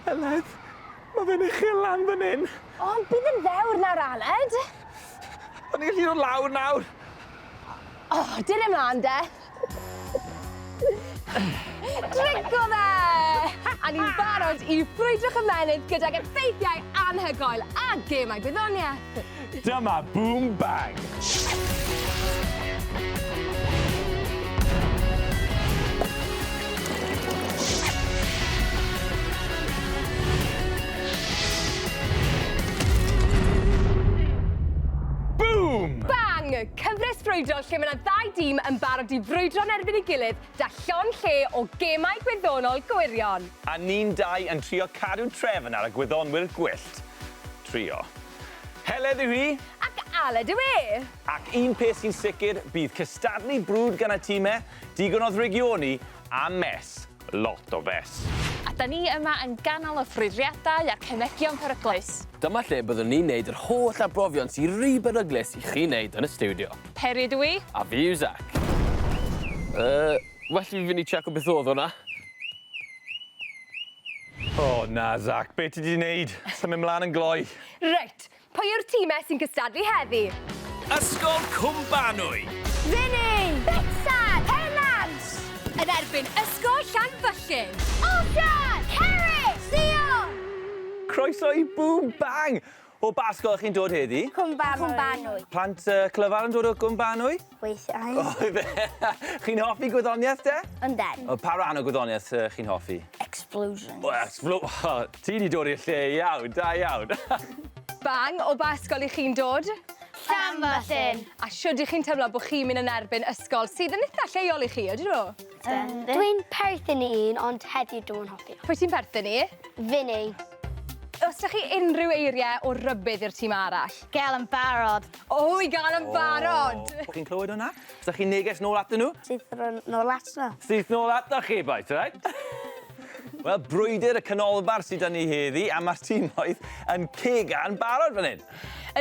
Heledd, mae fe'n uchel lan fan hyn. O, bydd yn ddewr nawr, Aled. O'n i'n gallu dod lawr nawr. O, dyn ymlaen, de. Drico fe! A ni'n barod i ffrwydrwch ymenydd gyda'r effeithiau anhygoel a gemau gwyddoniaeth. Dyma Boom Bang. Boom! Bang! Cyfres ffrwydrol lle mae yna ddau dîm yn barod i frwydro'n erbyn ei gilydd da llon lle o gemau gwyddonol gwirion. A ni'n dau yn trio cadw trefn ar y gwyddonwyr gwyllt. Trio. Heledd yw hi. Ac Aled yw e. Ac un peth sy'n sicr, bydd cystadlu brwd gan y tîmau, digon o ddrigioni a mes. Lot o fes. A da ni yma yn ganol y ffrwydriadau a'r cymegion peryglus. Dyma lle byddwn ni'n neud yr holl arbrofion sy'n rhy beryglus i chi wneud yn y stiwdio. Peri dwi. A fi yw Zac. Well fi fynd i check o beth oedd hwnna. O na, Zac, beth ti di wneud? Symud mlaen yn gloi. Reit, pwy yw'r tîmau sy'n cystadlu heddi? Ysgol Cwm Banwy. Fini! Bexan! Heledd! Yn erbyn Ysgol Llanfyllin. Ocean! Peri! Sion! Croeso i Boom Bang! O ba ysgol chi'n dod heddi? Cwm Banwy. Plant clyfar yn dod o Cwm Banwy? Weithiau. Chi'n hoffi gwyddoniaeth, de? Ynden. O, pa ran o gwyddoniaeth chi'n hoffi? Explosions. Ti di dod i'r lle iawn, da iawn. Bang, o ba ysgol i chi'n dod? Llanfyllin. A siwr i chi'n teimlo bod chi'n mynd yn erbyn ysgol sydd yn eitha lleol i chi, ydyn nhw? Dwi'n perthyn i un, ond heddiw dwi'n hoffi. Pwy ti'n perthyn i? Fini. Os ydych chi unrhyw eiriau o rybydd i'r tîm arall? Gael yn barod. O, i gael yn barod! Chi'n clywed hwnna? Ydych chi'n neges nôl atyn nhw? Sydd nôl atno. Sydd nôl atyn chi, boys, right? Wel, brwydr y canolbar sydd â ni heddi, a mae'r tîmoedd yn cega'n barod fan hyn.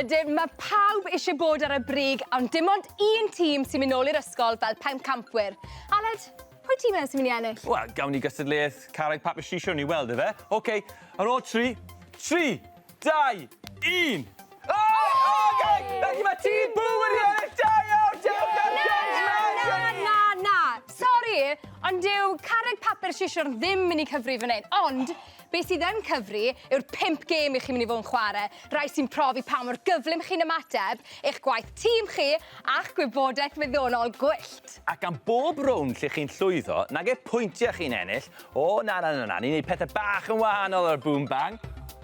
Ydyn, mae pawb eisiau bod ar y brig, ond dim ond un tîm sy'n mynd nôl i'r ysgol fel pencampwyr. Aled, pwy tîm sy'n mynd i ennill? Wel, gawn ni gystadleuaeth carreg papur sisio ni weld, efe? Oce, ar ôl 3, 2, 1. Felly mae tîm Boom wedi ennill! Da iawn! Na! Sori, ond dyw carreg papur sisio'r ddim mynd i cyfri fan hyn. Ond, beth sydd yn cyfri yw'r 5 gêm i chi'n mynd i fod yn chwarae. Rai sy'n profi pa mor gyflym chi'n ymateb, eich gwaith tîm chi a'ch gwybodaeth wyddonol gwyllt. Ac am bob rownd lle chi'n llwyddo, nag e pwyntiau chi'n ennill, na, ni'n neud pethau bach yn wahanol ar Boom Bang.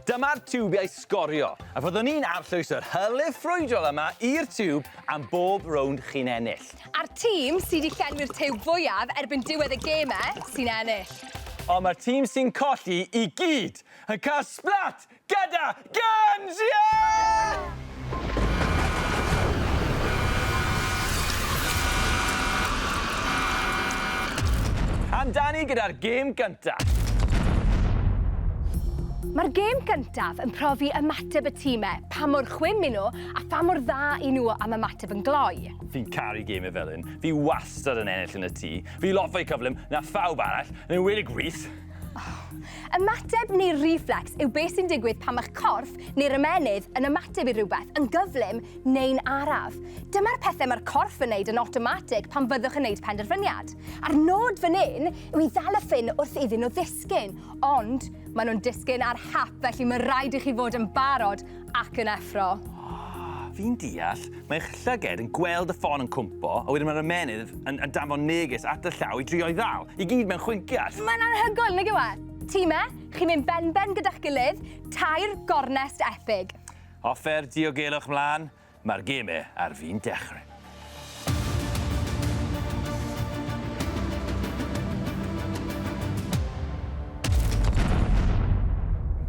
Dyma'r tiwbiau sgorio, a fyddwn ni'n arllwys yr hylif ffrwydrol yma i'r tiwb am bob rownd chi'n ennill. A'r tîm sydd wedi llenwi'r tiwb fwyaf erbyn diwedd y gemau sy'n ennill. Ond mae'r tîm sy'n colli i gyd yn cael splat gyda guns! Yeah! Amdani gyda'r gêm gyntaf. Mae'r gêm gyntaf yn profi ymateb y tîmau, pa mor chwym nhw a pa mor dda i nhw am ymateb yn gloi. Fi'n caru gemau fel hyn. Fi wastad yn ennill yn y tŷ. Fi lot fwy cyflym na phawb arall, yn enwedig gwith. Ymateb neu reflex yw beth sy'n digwydd pan mae'ch corff neu'r ymenydd yn ymateb i rhywbeth yn gyflym neu'n araf. Dyma'r pethau mae'r corff yn neud yn automatig pan fyddwch yn neud penderfyniad. A'r nod fan hyn yw i ddal y ffyn wrth iddyn nhw ddisgyn, ond maen nhw'n disgyn ar hap, felly mae rhaid i chi fod yn barod ac yn effro. Fi'n deall, mae'ch llyged yn gweld y ffon yn cwmpo, a wedyn mae'r ymenydd yn danfon neges at y llaw i drio i ddal. I gyd mewn chwinciad. Mae'n anhygoel, nag yw e? Tîmau, chi'n mynd ben gyda'ch gilydd, tair gornest epig. Offer diogelwch mlaen, mae'r gemau ar fi'n dechrau.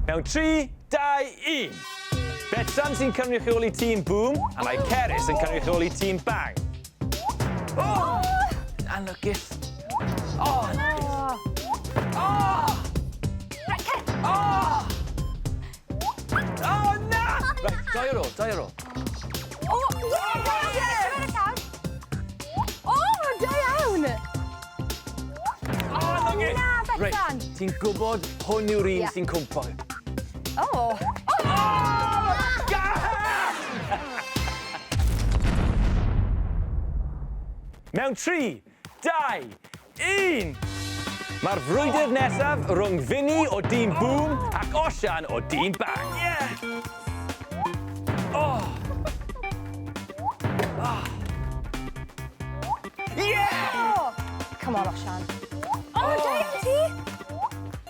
Mewn 3, 2, 1. Betsan sy'n cynrychioli tîm Boom, a mae Cerys yn cynrychioli tîm Bang. Oh! Anlwcus. Oh! Oh! Oh, na! Right, dau ar ôl. O, da iawn! Oh, look it! allan. Ti'n gwybod hwn yw'r un Ie. sy'n cwmpo. O! Mewn 3, 2, 1. Mae'r frwydr nesaf rhwng Finny o dîm Boom ac Osian o dîm Bang. Oh! Yeah! Come on, Osian. O, da iawn ti!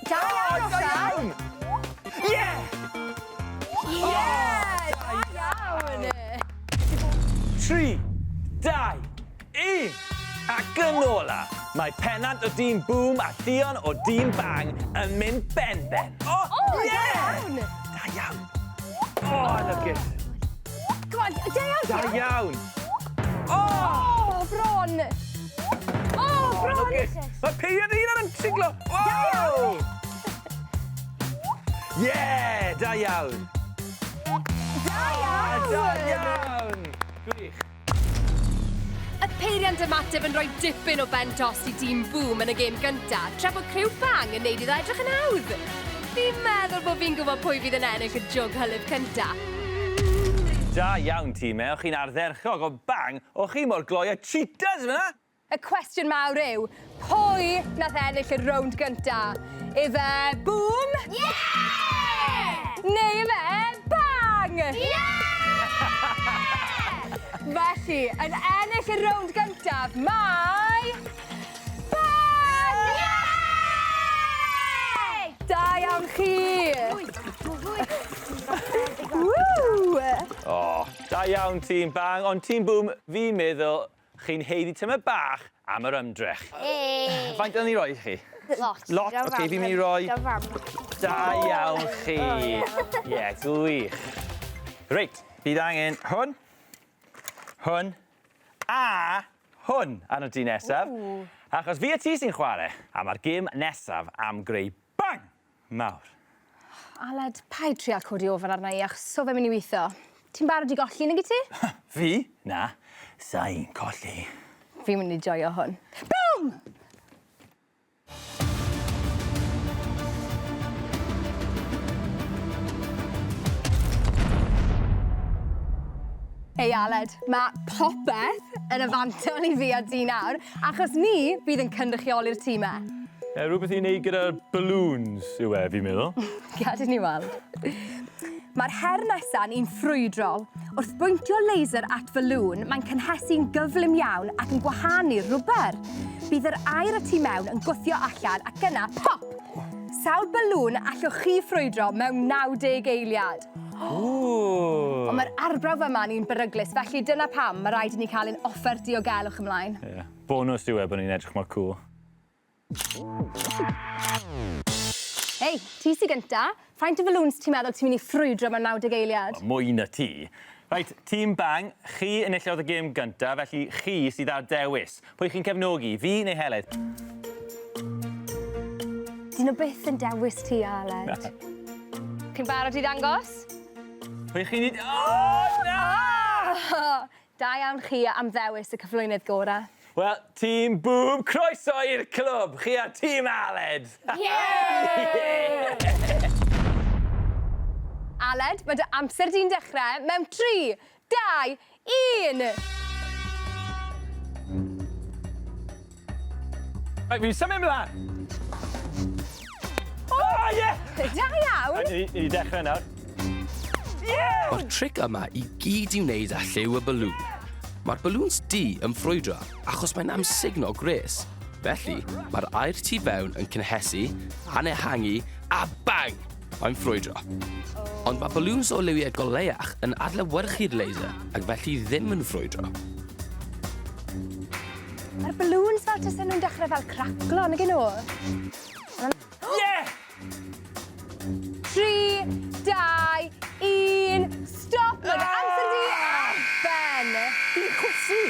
Da iawn, Osian! Yeah! Da iawn! 3, 2, 1. Ac yn ola, mae pennant o dîm Boom a Llion o dîm Bang yn mynd ben-ben. O, da iawn! Da iawn. Oh, look it. Come on, da iawn! Da iawn. Oh! O, bron! O, bron! Look it. Mae Peri ar un yn siglo. Wow! Yeah, da iawn. Da iawn! Da iawn. Gwych. Y peiriant ymateb yn rhoi dipyn o bentos i dîm Boom yn y gêm gyntaf, tra bod criw Bang yn neud iddo edrych yn hawdd. Fi'n meddwl bod fi'n gwybod pwy fydd yn ennill y jwg hylif cyntaf. Da iawn, tîmau. O'ch chi'n ardderchog o Bang. O'ch chi mor gloi a cheetahs fyna? Y cwestiwn mawr yw, pwy nath ennill y rownd gyntaf? Ife Boom? Yeah! Neu ife Bang? Yeah! Felly, yn ennill y rownd gyntaf, mae... Bang! Yeah! Da iawn chi! Woo! O, da iawn, tîm Bang. Ond tîm Boom, fi'n meddwl chi'n heiddi tyma bach am yr ymdrech. Faint o'n i roi i chi? Lot. Lot? Oce, fi'n mynd i roi... Da iawn chi. Ie, gwych. Reit, bydd angen hwn, hwn, a hwn ar y tŷ nesaf. Achos fi a ti sy'n chwarae, a mae'r gêm nesaf am greu bang mawr. Aled, paid trial codi ofan arna i, achos so fe mynd i weithio. Ti'n barod i golli nag i ti? Fi? Na, sa'n colli. Fi'n mynd i joio hwn. Boom! Hei Aled, mae popeth yn y fantol i fi a ti nawr, achos ni bydd yn cynrychioli'r tîmau. Rhywbeth i wneud gyda'r balloons yw e, fi'n meddwl. Gad i ni weld. Mae'r her nesa'n un ffrwydrol. Wrth bwyntio laser at falŵn, mae'n cynhesu'n gyflym iawn ac yn gwahanu'r rwber. Bydd yr aer y tu mewn yn gwthio allan ac yna, pop! Sawl balŵn allwch chi ffrwydro mewn 90 eiliad. Ooh. Ond mae'r arbrawf yma'n un beryglus, felly dyna pam mae rhaid i ni cael ein offer diogelwch ymlaen. Yeah. Bonus yw e bod ni'n edrych mor cool. Hei, ti sy gynta. Faint o falŵns ti'n meddwl ti'n mynd i ffrwydro mewn 90 eiliad? Mwy na ti. Reit, tîm Bang, chi enillodd y gêm gynta, felly chi sydd ar dewis. Pwy chi'n cefnogi, fi neu Heledd? Dyn nhw byth yn dewis ti, Aled. Chi'n barod i ddangos? Pwy chi'n neud... O, na! Da iawn chi am ddewis y cyflwynydd gorau. Wel, tîm Boom, croeso i'r clwb. Chi a tîm Aled. Aled, mae dy amser di'n dechrau mewn 3, 2, 1. Rhaid, fi'n symud mlaen. O, ie! Da iawn. Ni di dechrau nawr. Mae'r tric yma i gyd i wneud â lliw y balŵn. Mae'r balŵns D yn ffrwydro achos mae'n amsugno gres. Felly, mae'r aer tu fewn yn cynhesu, anehangu a bang! Mae'n ffrwydro. Ond mae balŵns o liwiau goleach yn adlewyrchu'r laser ac felly ddim yn ffrwydro. Mae'r balŵns fel tysen nhw'n dechrau fel craclo, nag nhw? Ie! 3, 2, 1, stop! Mae'r amser di ar ben. Fi'n chwysu!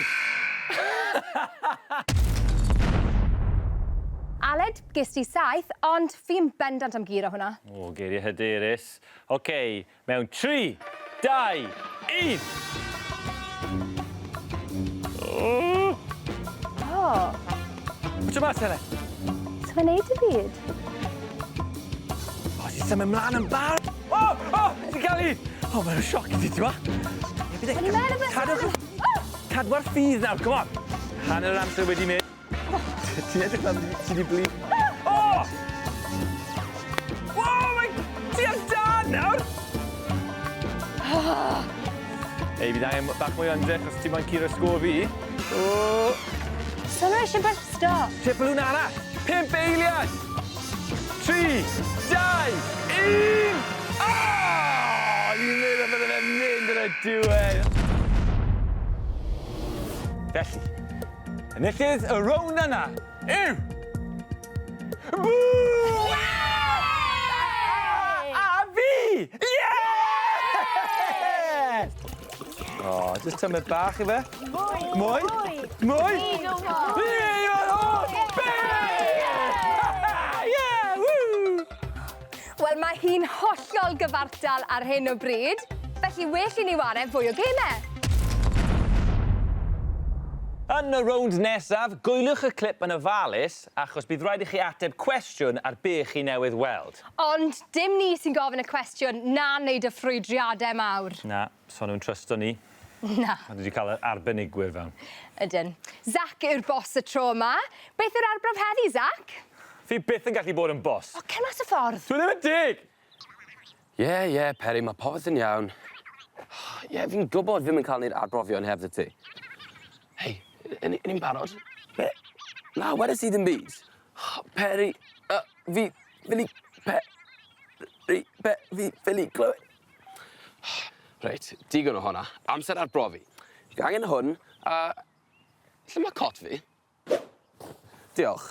Aled, ges ti 7, ond fi'n bendant am giro hwnna. O, geiriau hyderus. Oce, mewn 3, 2, 1. O, Pwtio mas, Heledd. Sut mae'n neud y byd? O, ti'n symud ymlaen yn bar. O, ti'n cael un. O, mae'n sioc i ti, ti'n ma? O'n i'n meddwl bod... Cadwa'r ffydd nawr, come on. Hanner yr amser wedi mynd. Ti'n edrych fel ti wedi bli. O! O, ti ar dan nawr. Ei, bydd angen bach mwy o ymdrech os ti'n moyn curo sgôr fi. O! So nhw eisiau byrsto? Lle balwn arall? 5 eiliad! 3, 2, 1! O! Ni'n meddwl bydde fe'n mynd yn y diwedd. Felly, enillydd y rown yna yw... Boo! A fi! Yes! O, jyst tymud bach i fe. Mwy? Mwy? Wel, mae hi'n hollol gyfartal ar hyn o bryd, felly well i ni wario fwy o gemau. Yn y rownd nesaf, gwylwch y clip yn ofalus achos bydd rhaid i chi ateb cwestiwn ar be chi newydd weld. Ond dim ni sy'n gofyn y cwestiwn na wneud y ffrwydriadau mawr. Na, so nhw'n trysto ni. Na. Ond wedi cael yr arbenigwyr fewn. Ydyn. Zac yw'r bos y tro yma. Beth yw'r arbrawf heddi, Zac? Fi byth yn gallu bod yn bos. O, cer mas y ffordd. Dwi ddim yn dig! Ie, Peri, mae popeth yn iawn. Ie, fi'n gwybod ddim yn cael ni'r arbrofion hefyd y ti. Hei, ni'n barod? Be? Na, wedys i ddim byd. Peri, fi ffili clywed. Reit, digon o hwnna. Amser arbrofi. Fi angen hwn, a... lle mae cot fi? Diolch.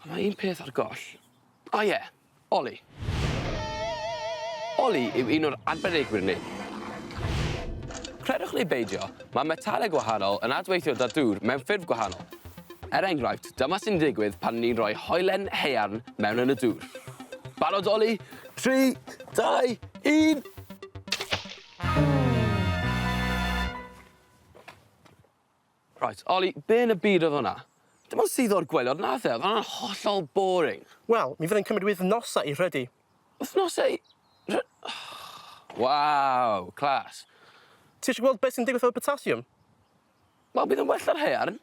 Mae un peth ar goll. O ie, Oli. Oli yw un o'r arbenigwyr ni. Credwch neu beidio, mae metalau gwahanol yn adweithio da dŵr mewn ffurf gwahanol. Er enghraifft, dyma sy'n digwydd pan ni'n rhoi hoelen haearn mewn yn y dŵr. Barod, Oli? 3, 2, 1... Right, Oli, be yn y byd oedd hwnna? Dim ond sydd o'r gwylod nath e, oedd hwnna'n hollol boring. Wel, mi fydd yn cymryd wythnosau i rhedi. Wythnosau? Waw, clas. Ti eisiau gweld beth sy'n digwydd o'r potasiwm? Wel, bydd yn well ar haearn.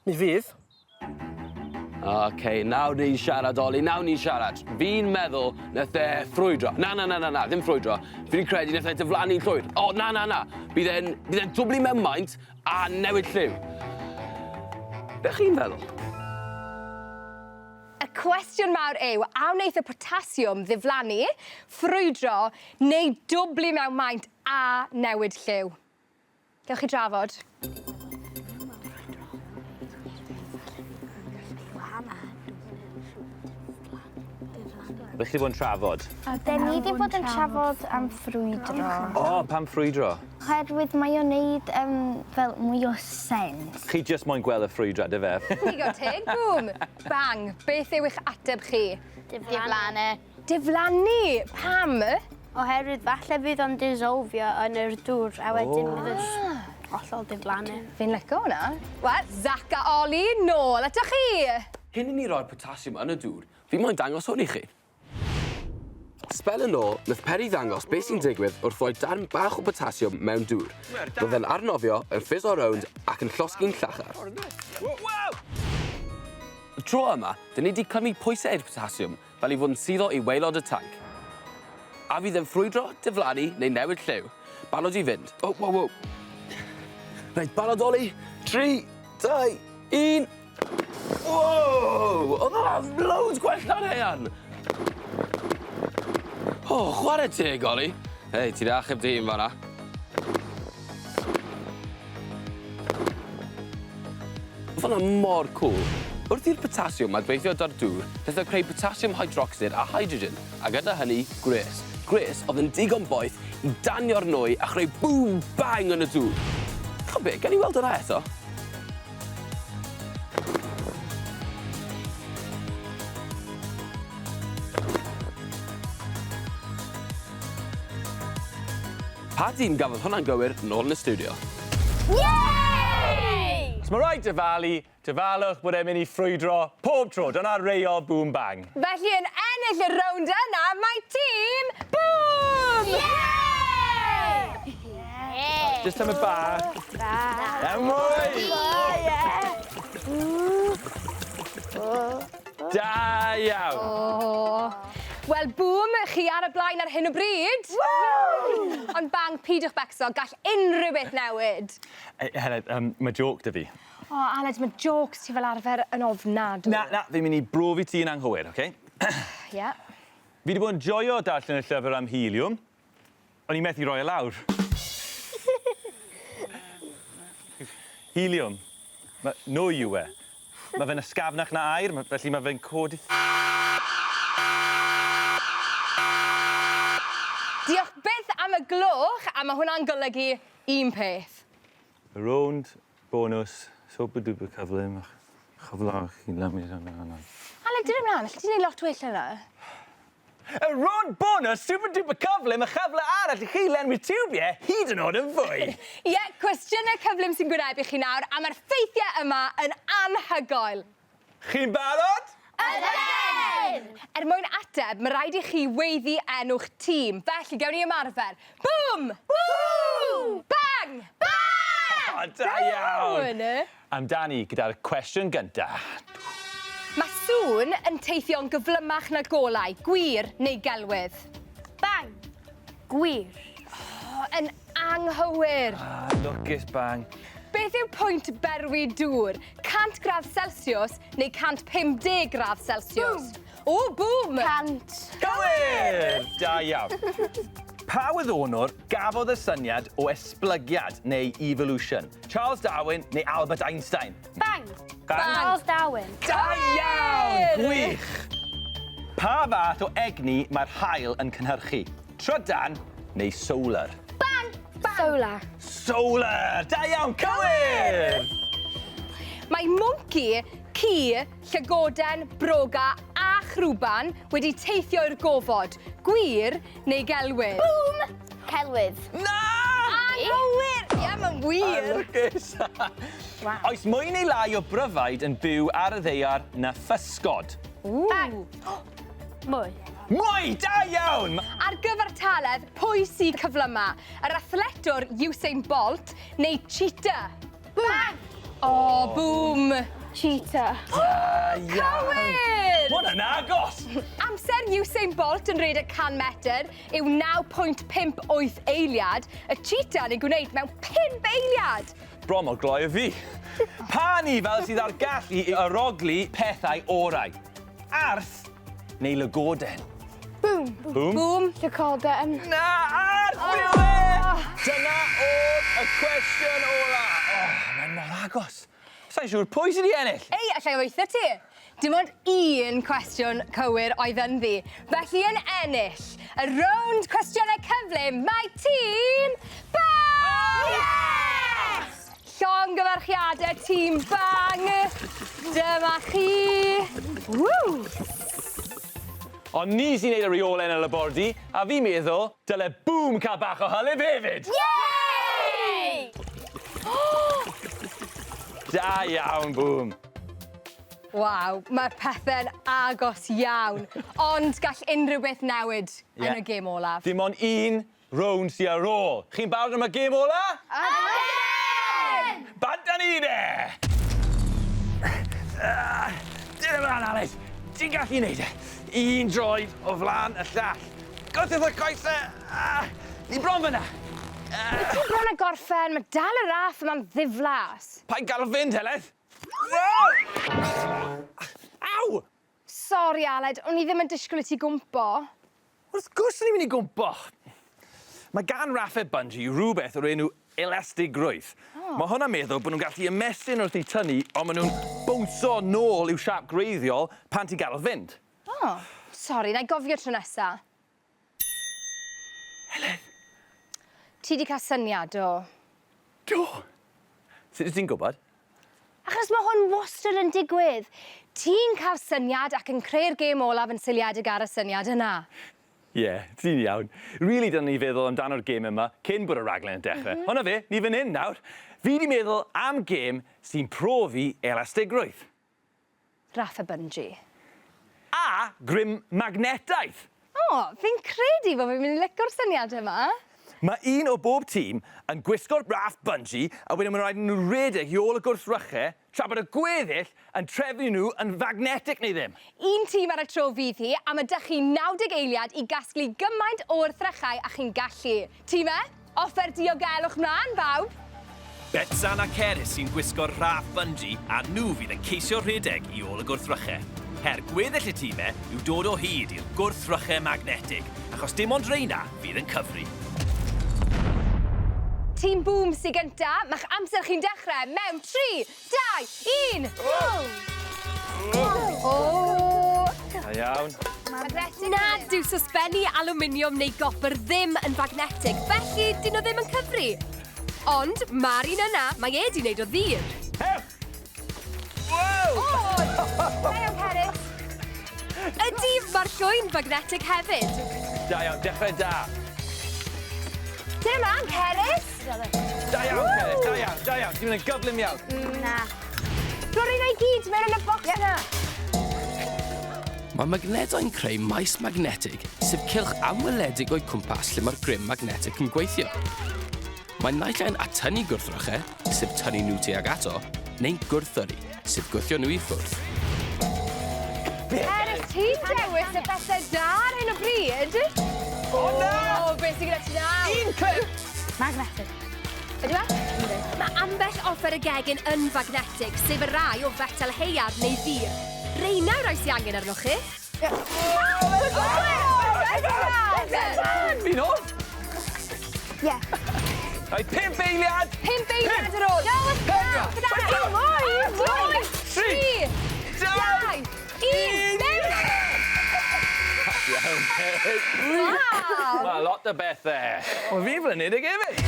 Mi fydd. OK, nawr ni'n siarad, Oli, nawr ni'n siarad. Fi'n meddwl nath e ffrwydro. Na, ddim ffrwydro. Fi'n credu nath e diflannu llwyr. O, na. Bydd e'n dwbli mewn maint a newid lliw. Be chi'n feddwl? Y cwestiwn mawr yw, a wneith y potasiwm ddiflannu, ffrwydro neu dwbli mewn maint a newid lliw? Gewch chi drafod. Bych chi bod yn trafod? Da ni wedi bod yn trafod am ffrwydro. O, pam ffrwydro? Oherwydd mae o'n neud fel mwy o sens. Chi jyst moyn gweld y ffrwydro, dy fe? Digon teg, boom. Bang. Beth yw eich ateb chi? Diflannu. Diflannu. Pam? Oherwydd falle fydd o'n disolfio yn yr dŵr a wedyn bydd yn hollol diflannu. Fi'n licio hwnna. Wel, Zac a Oli, nôl ato chi. Cyn i ni roi'r potasiwm yn y dŵr, fi moyn dangos hwn i chi. Sbel yn ôl, nath Peri ddangos beth sy'n digwydd wrth rhoi darn bach o potasiwm mewn dŵr. Roedd e'n arnofio, yn ffizz o rownd ac yn llosgi'n llachar. Y tro yma, dyn ni wedi clymu pwysau'r potasiwm fel i fod yn suddo i waelod y tanc. A fydd yn ffrwydro, diflannu neu newid lliw. Barod i fynd. Wow. Reit, barod, Oli. 3, 2, 1... Wow! Oedd hwnna loads gwell na'r haearn. O, chwarae teg, Oli. Hei, ti'n achub dy hun fan'na. Oedd hwnna mor cool. Wrth i'r potasiwm adweithio da'r dŵr, beth oedd creu potasiwm hydroxyd a hydrogen, a gyda hynny, gres. Gres oedd yn digon boeth i danio'r nwy a chreu boom bang yn y dŵr. Chod be, gen i weld hwnna eto? Pa dîm gafodd hwnna'n gywir nôl yn y stiwdio? Yay! Os mae rhaid dyfalwch bod e'n mynd i ffrwydro pob tro. Dyna reol boom bang. Felly yn ennill y rownd yna, mae tîm Boom! Just am y bach. A mwy! Da iawn. Wel, Boom, chi ar y blaen ar hyn o bryd. Ond bang, pidwch becso, gall unrhyw beth newid. Heledd, mae joc dy fi. O, Aled, mae jokes ti fel arfer yn ofnadwy. Na, fi'n mynd i brofi ti yn anghywir, oce? Ie. Fi wedi bod yn joio darllen y llyfr am helium, ond i methu roi e lawr. Helium. Nwy yw e. Mae fe'n ysgafnach na air, felly mae fe'n codi... Diolch byth am y gloch, a mae hwnna'n golygu un peth. Y rownd, bonus, super-duper cyflym, chyflach i lamid yna. Aled, dyn nhw'n allai ti'n neud lot well yna? Y rownd bonus, super-duper cyflym, y chyfle arall i chi lenwi tiwbiau hyd yn oed yn fwy. Ie, cwestiynau cyflym sy'n gwynebu chi nawr, a mae'r ffeithiau yma yn anhygoel. Chi'n barod? Ydyn! Mwyn ateb, mae rhaid i chi weiddi enw'ch tîm. Felly, gawn ni ymarfer. Boom! Boom! Bang! Bang! O, da iawn! Amdani gyda'r cwestiwn gyntaf. Mae sŵn yn teithio'n gyflymach na golau, gwir neu gelwydd? Bang! Gwir. Yn anghywir. Lwcus bang. Beth yw pwynt berwi dŵr? 100 gradd Celsius neu 150 gradd Celsius? O, boom! 100. Gywir! Da iawn. Pa wyddonwr gafodd y syniad o esblygiad neu evolution? Charles Darwin neu Albert Einstein? Bang! Bang. Charles Darwin. Da iawn! Gwych! Pa fath o egni mae'r haul yn cynhyrchu? Trydan neu solar? Bang! Solar. Solar! Da iawn! Cywir! Mae mwnci, ci, llygoden, broga a chrwban wedi teithio i'r gofod. Gwir neu gelwydd? Boom! Celwydd. Na! Anghywir! Ie, mae'n wir. Lwcus! Oes mwy neu lai o bryfaid yn byw ar y ddeiar na ffysgod? Bang! Mwy. Mwy! Da iawn! Ar gyfer taledd, pwy sy'n cyflyma? Yr athletwr Usain Bolt neu cheetah? Bang! O, boom! Cheetah. Da iawn! Cywir! Hwn yn agos! Amser Usain Bolt yn redeg 100 metr yw 9.58 eiliad. Y cheetah yn ei gwneud mewn 5 eiliad. Bron mor gloi o fi. Pa ni fel sydd ar gallu i aroglu pethau orau? Arth neu lygoden? Boom. Boom? Boom! Llygoden. Na, arth! Oh. Dyna oedd y cwestiwn ola. Mae'n mor agos. Sa'n siŵr pwy sydd wedi ennill? Ei, allai weithio ti. Dim ond un cwestiwn cywir oedd yn ddi. Felly yn ennill, y rownd cwestiynau cyflym, mae tîm Bang! Yes! Llongyfarchiadau tîm Bang. Dyma chi. Woo! Ond ni sy'n neud y reolen y labordi, a fi'n meddwl, dyle Boom cael bach o hylif hefyd. Yay! Da iawn, Boom. Waw, mae pethau'n agos iawn. Ond gall unrhyw beth newid yn y gêm olaf. Dim ond un rownd sy'n ar ôl. Chi'n barod am y gêm ola? Ydyn! Banta ni de! Dyna fan, Aled. Ti'n gallu neud e. Un droed o flan y llall. Gwrthith y coesau. Ni bron fyna. Ti'n bron a gorffen, mae dal y raff yma'n ddiflas. Pa'n gael o fynd, Heledd? Aw! Sori, Aled, o'n i ddim yn disgwyl i ti gwmpo. Wrth gwrs ni'n mynd i gwmpo. Mae gan raffau bungee rhywbeth o'r enw elastigrwydd. Mae hwnna'n meddwl bod nhw'n gallu ymestyn wrth ei tynnu, ond maen nhw'n bwmso nôl i'w siap greiddiol pan ti'n gael o fynd. O, sori, na i gofio tro nesa. Heledd? Ti di cael syniad o? Do! Sut ti'n gwybod? Achos mae hwn wastad yn digwydd. Ti'n cael syniad ac yn creu'r gêm olaf yn seiliedig ar y syniad yna. Ie, ti'n iawn. Rili, dyna ni feddwl amdano'r gêm yma cyn bod y raglen yn dechrau. Hwna fe, ni fan hyn nawr. fi wedi meddwl am gêm sy'n profi elastigrwydd. Raff y bungee. A grym magnetaeth. O, fi'n credu bod fi'n mynd i licio'r syniad yma. Mae un o bob tîm yn gwisgo'r raff bungee a wedyn mae'n rhaid nhw redeg i ôl y gwrthrychau tra bod y gweddill yn trefnu nhw yn magnetic neu ddim. Un tîm ar y tro fydd hi, a mae 'da chi 90 eiliad i gasglu gymaint o wrthrychau a chi'n gallu. Tîmau, offer diogelwch mlaen, bawb. Betsan a Ceres sy'n gwisgo'r raff bungee a nhw fydd yn ceisio rhedeg i ôl y gwrthrychau. Her gweddill y tîmau yw dod o hyd i'r gwrthrychau magnetig, achos dim ond reina fydd yn cyfri. Tîm Boom sy'n gynta, ma'ch amser chi'n dechrau mewn 3, 2, 1. Da iawn. Nad yw sosbennu alwminiwm neu gopr ddim yn magnetig, felly dyn nhw ddim yn cyfri. Ond mae'r un yna, mae e di wneud o ddir. Hef! Wow! Da iawn, Peri. Ydy, mae'r llwyn magnetig hefyd. Da iawn, dechrau da. Dyn ymlaen, Ceres. Da iawn, Ceres, da iawn, da iawn. Ti'n mynd yn gyflym iawn. Na. Rwy'n rhaid i gyd mewn yn y bocs yna. Mae magneto'n creu maes magnetig, sef cylch amweledig o'i cwmpas lle mae'r grym magnetig yn gweithio. Mae naill ai'n atynnu gwrthrychau, sef tynnu nhw tuag ato, neu'n gwrthyrru, sef gwthio nhw i ffwrdd. Ceres, ti'n dewis y bethau da ar hyn o bryd? O, na! O, beth sy'n gyda ti nawr? Un clip! Magnetic. Ydy fe? Mae ambell offer y gegin yn magnetig, sef y rai o fetal heiar neu ddir. Reina yw'r rai sy'n angen arnoch chi. Fi'n ôl? Ie. Rhaid 5 eiliad! 5 eiliad ar ôl. Doi, 3, 2, 1, Mae lot o bethau. O, fi fel yn neud y gefyd.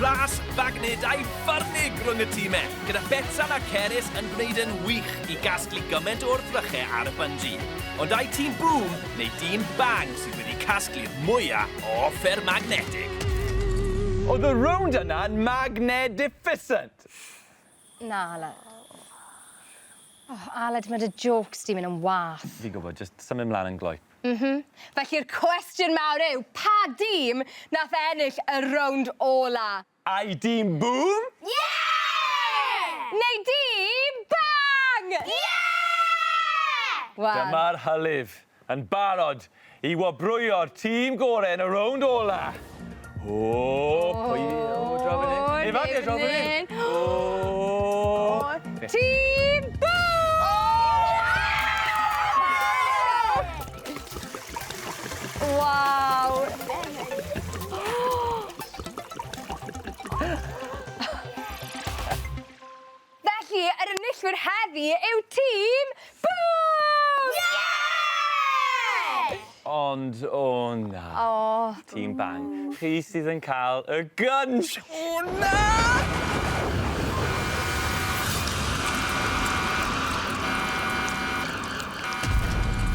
Ras magnetau ffyrnig rhwng y tîmau, gyda Betsan a Ceres yn gwneud yn wych i gasglu gymaint o wrthrychau ar y bungee. Ond ai tîm Boom neu tîm Bang sydd wedi casglu'r mwyaf o offer magnetig. Oedd y rownd yna'n magnificent. Na, Aled. Oh, Aled, mae dy jokes di mynd yn wath. Fi'n gwybod, just symud ymlaen yn gloi. Felly'r cwestiwn mawr yw, pa dîm nath ennill y rownd ola? Ai dîm Boom? Yeah! Neu dîm Bang? Yeah! Wel, Dyma'r hylif yn barod i wobrwyo'r tîm gorau yn y rownd ola. O, pwy... O, draw fan hyn. Efallai, draw fan hyn. O... Tîm Boom! Waw! Felly, yr enillwyr heddi yw tîm Boom! Yeah! Ond, o na. O, Tîm Bang. Chi sydd yn cael y gunsh. O na!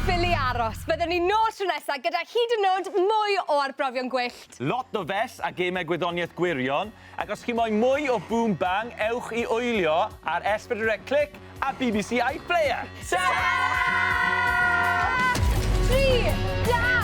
ffili aros. Byddwn ni nôl tro nesaf gyda hyd yn oed mwy o arbrofion gwyllt. Lot o fes a gemau gwyddoniaeth gwirion. Ac os chi moyn mwy o Boom Bang, ewch i wylio ar S4C Click a BBC iPlayer. Ta! 3, 2,